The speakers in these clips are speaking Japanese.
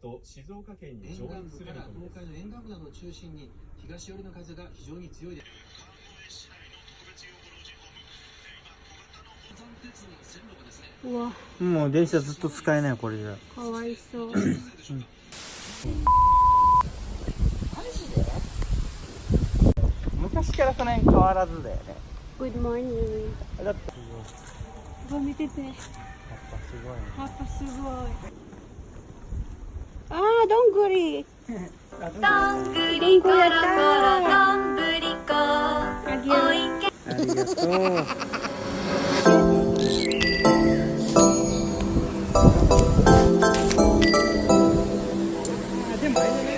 後静岡県に上陸する見込みです。東海の沿岸部などを中心に東寄りの風が非常に強いです。うわ、もう電車ずっと使えないこれじゃ。かわいそう。昔からその辺変わらずだよね。Good morning。だって見てて。やっぱすごいね。葉っぱすごい。ああ、どんぐり。どんぐりころころどんぶりこあげる。ありがとう。でもあれだね。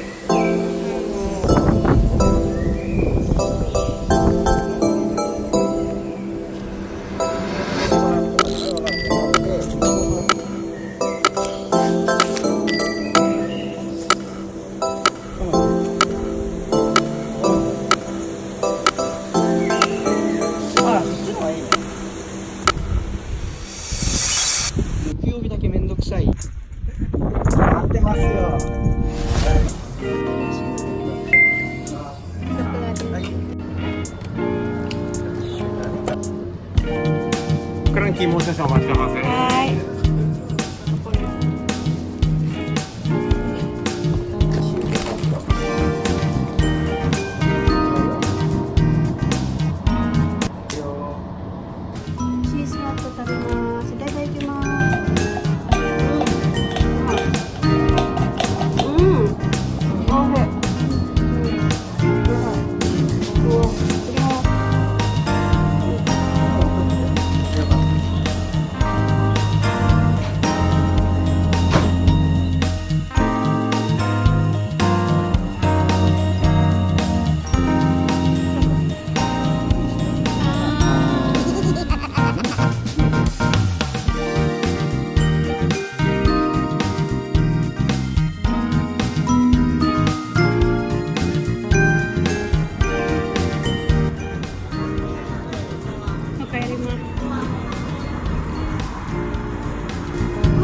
木曜日だけめんどくさい。待ってますよ。クランキーもう少々お待ちください。はい。チーズナッツ食べます。いただきます。うん。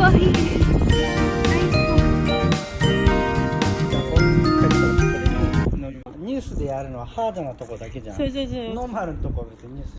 おいしい。ニュースでやるのはハードなとこだけじゃん。そうそうそう。ノーマルのとこ別にニュース